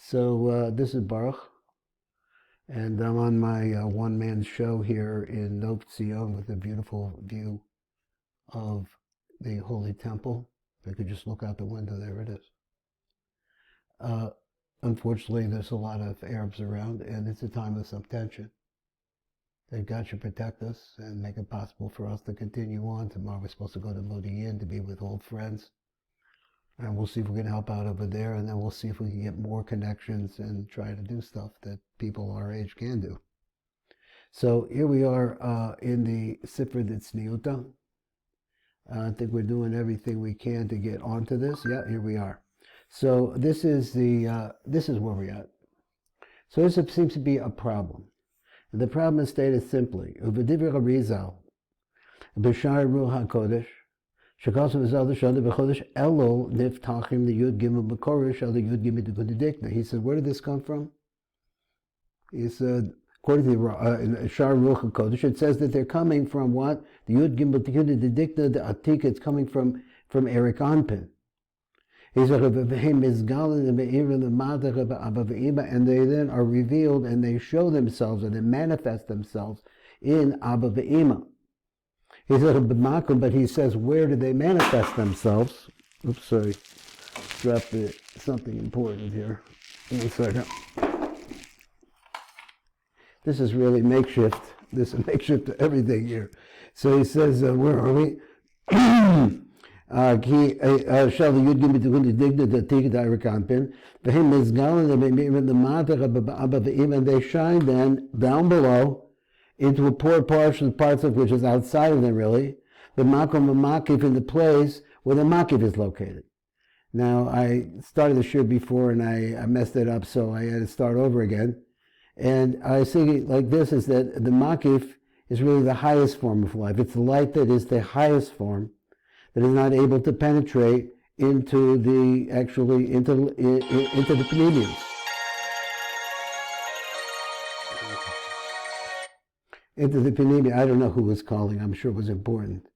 So this is Baruch, and I'm on my one-man show here in Nov Zion with a beautiful view of the Holy Temple. If you could just look out the window, there it is. Unfortunately, there's a lot of Arabs around, and it's a time of some tension. That God should protect us and make it possible for us to continue on. Tomorrow we're supposed to go to Modi'in to be with old friends. And we'll see if we can help out over there, and then we'll see if we can get more connections and try to do stuff that people our age can do. So here we are in the Sifra Tzniuta. I think we're doing everything we can to get onto this. Yeah, here we are. So this is where we're at. So this seems to be a problem. And the problem is stated simply: Uvedivrei Arizal, b'shar Ruach HaKodesh, shekasav v'zal shana b'chodesh Elul niftachim the Yud Gimel b'Korish al the Yud Gimel b'Kudidikna. He said, where did this come from? He said, according to the Shar Ruach HaKodesh, it says that they're coming from what? The Yud Gimel b'Kudidikna, the Atik, it's coming from Eric Anpin. He said, and they then are revealed and they show themselves and they manifest themselves in Abba Ve'ima. He said, but he says, where do they manifest themselves? Oops, sorry, dropped something important here. One second. This is really makeshift. This is makeshift to everything here. So he says, where are we? And they shine then down below into a poor portion, parts of which is outside of them really, the makom makif, in the place where the makif is located. Now I started the shir before and I messed it up, so I had to start over again. And I see it like this, is that the makif is really the highest form of life. It's the light that is the highest form, that is not able to penetrate into the into the panemians. Into the panemian. I don't know who was calling. I'm sure it was important.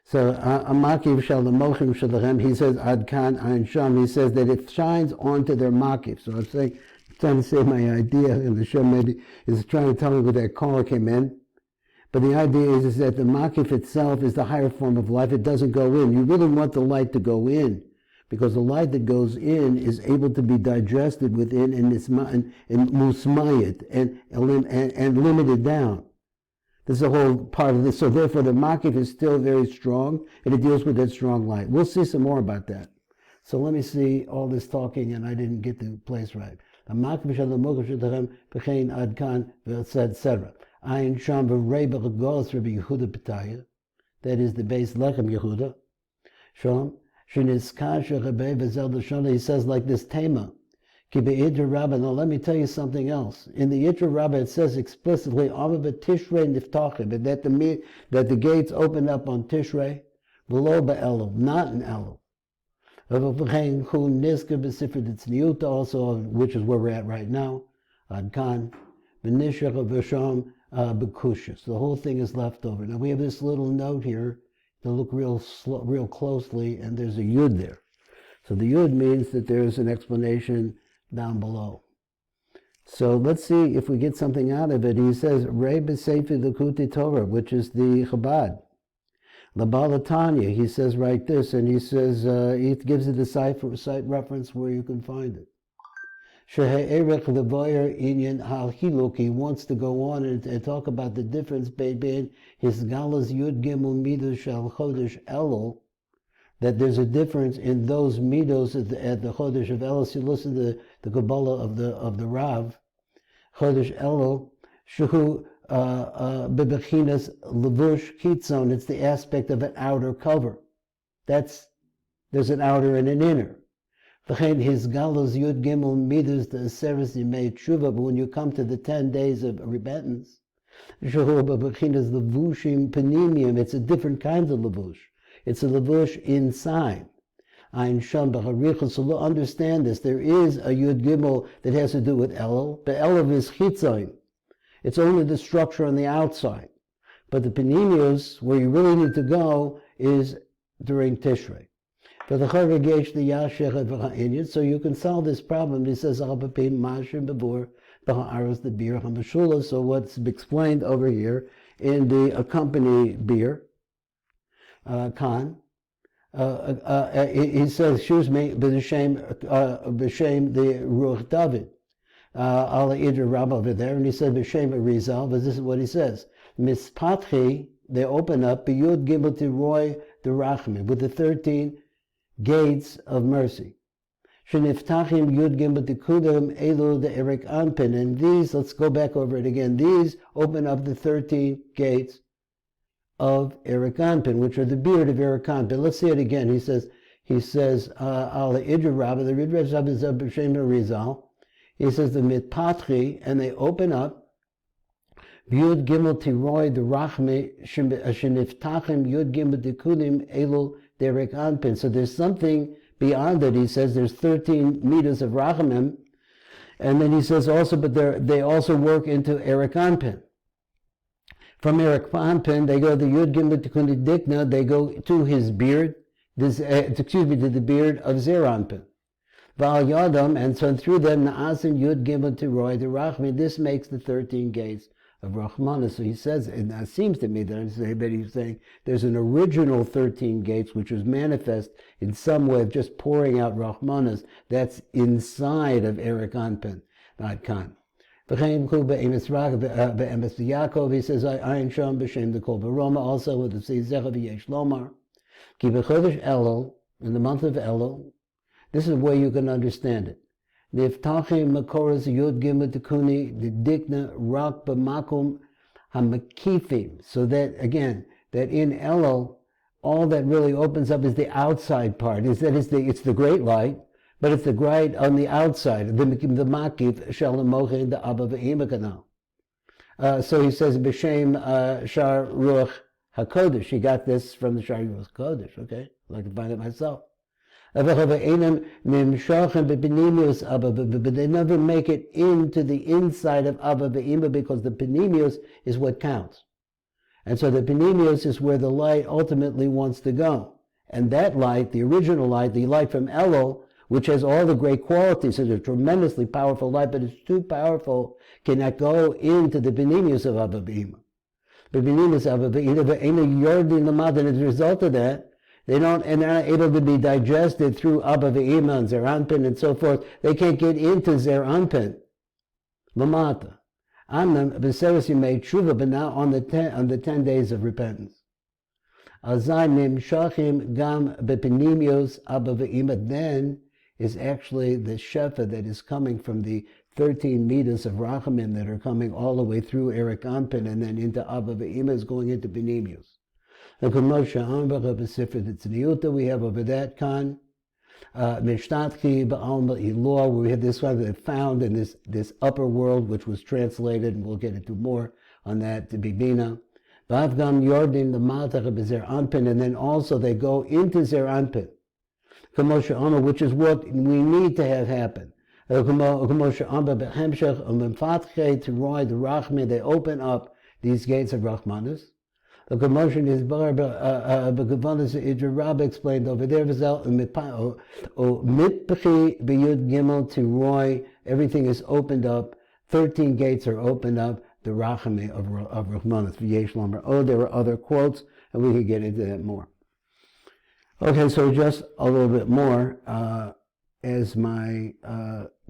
So amakiv shal mochim shalachem. He says adkan ein sham. He says that it shines onto their makif. So I'm trying to say my idea, and the show maybe is trying to tell me where that caller came in. But the idea is that the makif itself is the higher form of life. It doesn't go in. You really want the light to go in, because the light that goes in is able to be digested within and musmayit and limited down. This is a whole part of this. So therefore the makif is still very strong, and it deals with that strong light. We'll see some more about that. So let me see all this talking, and I didn't get the place right. The makif shall the mokav shadachem b'chein adkan etc. Ein Sham v'Rebbe Golos Rabbi Yehuda Petaya, that is the base Lechem Yehuda. Sham Sheniskash Rebbe V'Zel D'Shana. He says like this Tema. Ki be'Idra Rabbah. Now let me tell you something else. In the Idra Rabbah it says explicitly Ava Tishrei Niftachim, that the gates open up on Tishrei, below Be'elul, not in Elul. Also, which is where we're at right now. Adkan V'Nishach V'Sham. Bekushas. The whole thing is left over. Now we have this little note here to look real closely, and there's a yud there. So the yud means that there's an explanation down below. So let's see if we get something out of it. He says, Rei b'Sefer L'Kuti Torah, which is the Chabad. La Balatanya, he says right this, and he says, he gives you the site reference where you can find it. He wants to go on and talk about the difference between his galas yud gimel midos shal chodesh elul, that there's a difference in those midos at the chodesh of elul. So you listen to the Kabbalah of the Rav, chodesh elul, shehu bebechinas levush kitzon. It's the aspect of an outer cover. There's an outer and an inner. His galos yud gimel midas the aseres yimei tshuva, but when you come to the 10 days of repentance, shehu levushim panimium, it's a different kind of levush. It's a levush inside. Ein sham b'charichos. So understand this. There is a yud gimel that has to do with elul, but elul is chitzon. It's only the structure on the outside. But the panimius, where you really need to go, is during Tishrei. So you can solve this problem. He says, so what's explained over here in the accompanied beer, Khan, he says, excuse me, b'shem the Ruach David, ala idra Rabbah over there, and he said b'shem Arizal, but this is what he says, mispatchi, they open up, b'yud gimel tiroy the Rachamim, with the 13 gates of mercy. Sheniftachim yud gimel tikudem elu the Erik Anpin, and these, let's go back over it again, these open up the 13 gates of Erik Anpin, which are the beard of Erik Anpin. Let's see it again. He says, ala idra Rabbah, the Ridra Rabbah is b'shem Arizal. He says the mitpatchi, and they open up. Yud gimel tiroy the rachme sheniftachim yud gimel tikudim elu derek anpin. So there's something beyond it. He says there's 13 meters of Rachamim, and then he says also, but they also work into Erik Anpin. From Erik Anpin, they go to Yud Gimel Tikudim Dikna. They go to his beard, to the beard of Zer Anpin. Val Yadam, and so through them Naasim Yud Gimel Tiroy the Rachmi. This makes the 13 gates of Rachmanis. So he says, and it seems to me that he's saying there's an original 13 gates which was manifest in some way of just pouring out Rachmanis that's inside of Erik Anpin, not Khan. He says, Ayin Shom b'shem the Kol Baroma, also with the Zechav Yesh Lomar, Ki b'chodesh Elul, in the month of Elul. This is where you can understand it. Niftachim makoras yud gimel tikuni the dikna rak b'makum hamakifim. So that again, that in Elul, all that really opens up is the outside part. It's the great light, but it's the bright on the outside. The makif shel mochen the abba ve'ima kanal. So he says b'shem shar ruach hakodesh. He got this from the shar ruach hakodesh. Okay, I'd like to find it myself. But they never make it into the inside of Abba Ve'ima because the Penimius is what counts. And so the Penimius is where the light ultimately wants to go. And that light, the original light, the light from Elul, which has all the great qualities, is a tremendously powerful light, but it's too powerful, cannot go into the Penimius of Abba Ve'ima. The Penimius of Abba Ve'ima, and as a result of that, they're not able to be digested through Abba Ve'ima and Zer Anpin and so forth. They can't get into Zer Anpin. Lamata. Amnam b'seres yimei tshuva, but now on the 10 days of repentance. Azay nimshachim gam b'penimios Abba Ve'ima. Then is actually the shefa that is coming from the 13 meters of Rachamim that are coming all the way through Erik Anpin and then into Abba Ve'ima is going into Penimios. The Moshe Ambach of the Sifra Tzniuta, we have over that Khan, Mishtatchi Ba'alma Ilor, where we have this one that found in this upper world, which was translated, and we'll get into more on that, to Bibina. Bavgam Yordin, the Matach of Zer Anpin, and then also they go into Zer Anpin, Moshe Ambach, which is what we need to have happen. Moshe Ambach Behemshech, Umemfatche, to Roy, the Rachmi, they open up these gates of Rachmanus. The commotion is Begavanas Idra Rabbah explained over there. Mitpechi b'yud gimel to Roy, everything is opened up. 13 gates are opened up. The Rachamim of Rachmanis v'yesh lomer. Oh, there are other quotes, and we could get into that more. Okay, so just a little bit more. As my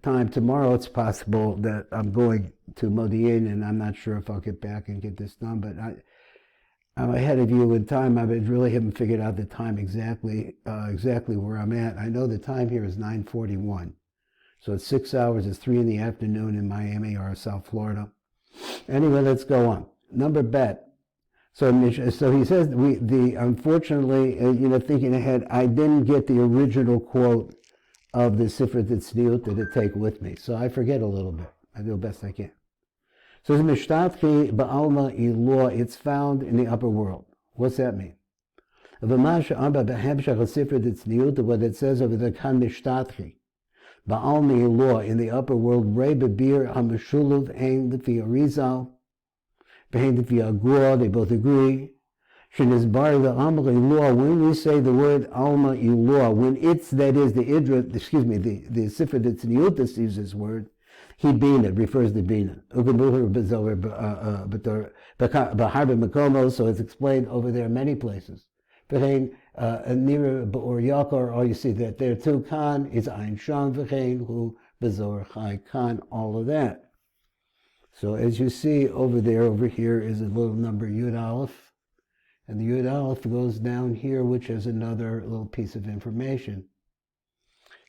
time tomorrow, it's possible that I'm going to Modi'in, and I'm not sure if I'll get back and get this done, but I'm ahead of you in time. I really haven't figured out the time exactly where I'm at. I know the time here is 9:41. So it's 6 hours, it's 3 in the afternoon in Miami or South Florida. Anyway, let's go on. Number bet. So he says, unfortunately, thinking ahead, I didn't get the original quote of the Sifra Tzniuta to take with me. So I forget a little bit. I do the best I can. So it's Mishtatchi Ba'alma Ilor, it's found in the upper world. What's that mean? What it says over the Kan Mishtatchi Ba'alma Ilor, in the upper world, Rebbe Bir HaMeshuluv Ein Lefi Arizal, Behin Lefi Agur, they both agree. Shenizbar the Alma Ilua, when we say the word Alma Ilua, when it's, that is, the Idra, excuse me, the Sifra that's Niutas uses this word, he Bina, refers to Bina. So it's explained over there many places. V'chein nira or yakar, or you see that there too. Kan is ein sham v'chein hu b'zohar chai kan. All of that. So as you see over there, over here is a little number Yud Aleph, and the Yud Aleph goes down here, which has another little piece of information.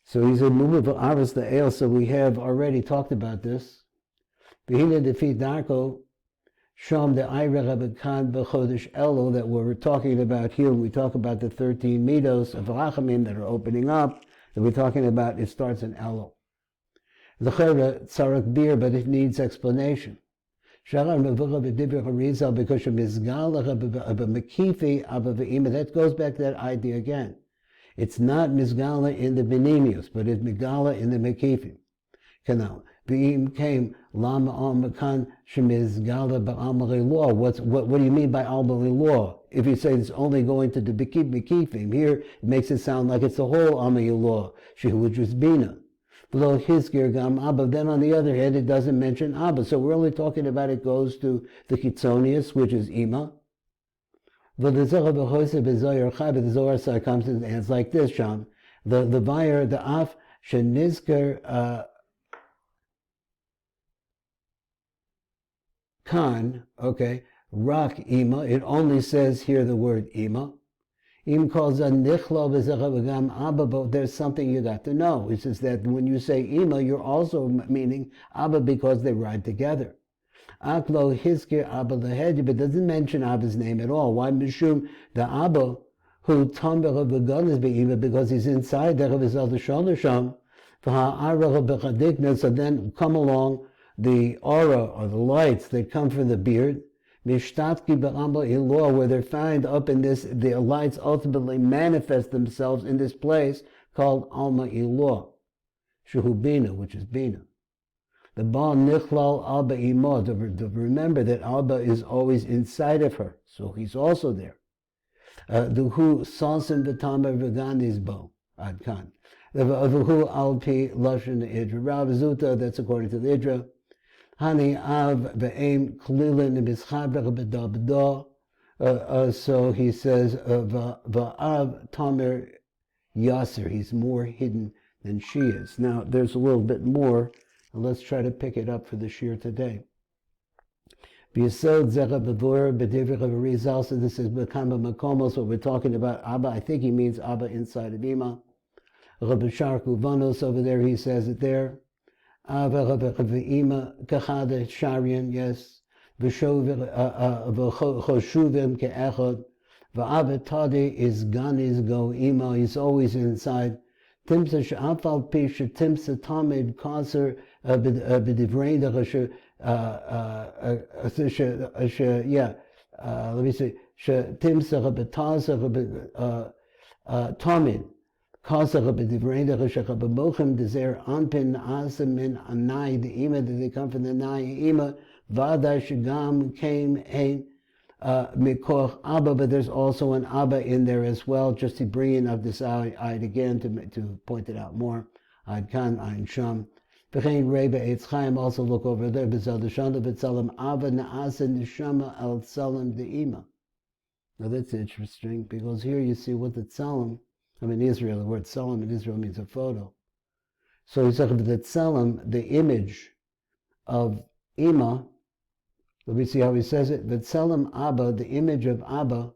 So he said, "Move aras the el." So we have already talked about this. V'hina defeat darko. Sham the Ira Kan B'Chodesh Elo that we're talking about here. We talk about the 13 midot of Rachamim that are opening up. That we're talking about. It starts in Elo. Zechera Tzarak Bir, but it needs explanation. Shalar Mevucha B'Dibur Harizal because of Mizgala B'Mekifi Abba V'Ima. That goes back to that idea again. It's not Mizgala in the Benimius, but it's Mizgala in the Mekifi. Canal. V'im came lama al makan shemizgala ba'amalei law. What do you mean by amalei law? If you say it's only going to the bekifim, here it makes it sound like it's the whole amalei law, which was bina. Below hizkir gam abba. Then on the other hand, it doesn't mention abba. So we're only talking about it goes to the kitzonius, which is ima. But the Zohar side comes and it's like this, Sham. The buyer, the af shenizker. Kan, okay, rak ima, it only says here the word ima. Im calls a nichlo b'zechavagam abba, but there's something you got to know, which is that when you say ima, you're also meaning abba because they ride together. Aklo hiskir abba lehed, but doesn't mention abba's name at all. Why? Mishum, the abba, who tamber of the gun is be'ima, because he's inside there of his other shalasham, so then come along the aura or the lights that come from the beard, mishtatki b'amba ilor, where they're found up in this, the lights ultimately manifest themselves in this place called Alma Ilor, Shehu Bina, which is Bina. The Baal Nichlal Abba Imo, to remember that Abba is always inside of her, so he's also there. The Hu Salsim V'Tamer V'Ganis Bo, Adkan. The Hu Alpi Lashon Idra. Rav Zuta, that's according to the Idra. Hani av ve'em klilin mischaber b'dabda. So he says va'av tamer yaser. He's more hidden than she is. Now there's a little bit more. Let's try to pick it up for the shir today. B'yesod zera b'vor b'divrei Arizal. So this is b'kama makomos. What we're talking about Abba. I think he means Abba inside of Ima. Rabbi Shar Kuvanos over there. He says it there. V'ima kachada sharian, yes. V'choshuvim ke'echad. V'avatadi is ganis go ima. He's always inside. Timsa she'afal pisha timsa tamid kaser b'divrei dechasher. Yeah. Let me see. Timsa b'taza tamid. That they come from the Nai Vada Shagam came ein Mikoch Abba, but there's also an Abba in there as well, just to bring in of this I'd again to point it out more. I'd kan ein sham. V'chein Rebbe Eitz Chaim, also look over there, B'zel Deshanda B'tzalam Abba Na'asa Neshama Al Tzalam De'ima. Now that's interesting, because here you see what the Tzalam, Israel, the word Tzalam in Israel means a photo. So he's talking about the Tzalam, the image of Ima. Let me see how he says it. The Tzalam Abba, the image of Abba,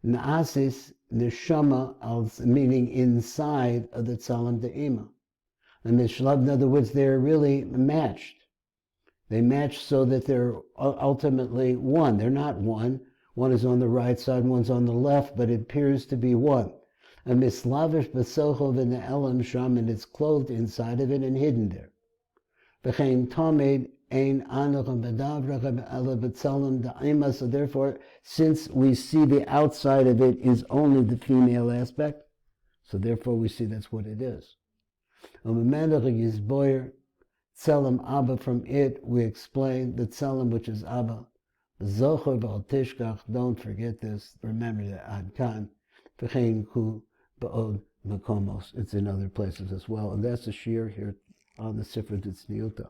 Na'asis Neshama, meaning inside of the Tzalam de Ima. And Mishlav, in other words, they're really matched. They match so that they're ultimately one. They're not one. One is on the right side, one's on the left, but it appears to be one. A mislavish basochov in the elam sham, and it's clothed inside of it and hidden there. V'chein tamed ein anochem bedavrachem ela b'tzalam da'ima. So therefore, since we see the outside of it is only the female aspect, so therefore we see that's what it is. Tzalam Abba, from it we explain the Tzalam, which is Abba. Zohar v'al tishkach, don't forget this, remember that ad kan, v'chein hu ba'od makomos. It's in other places as well. And that's the shiur here on the Sifra Tzniuta.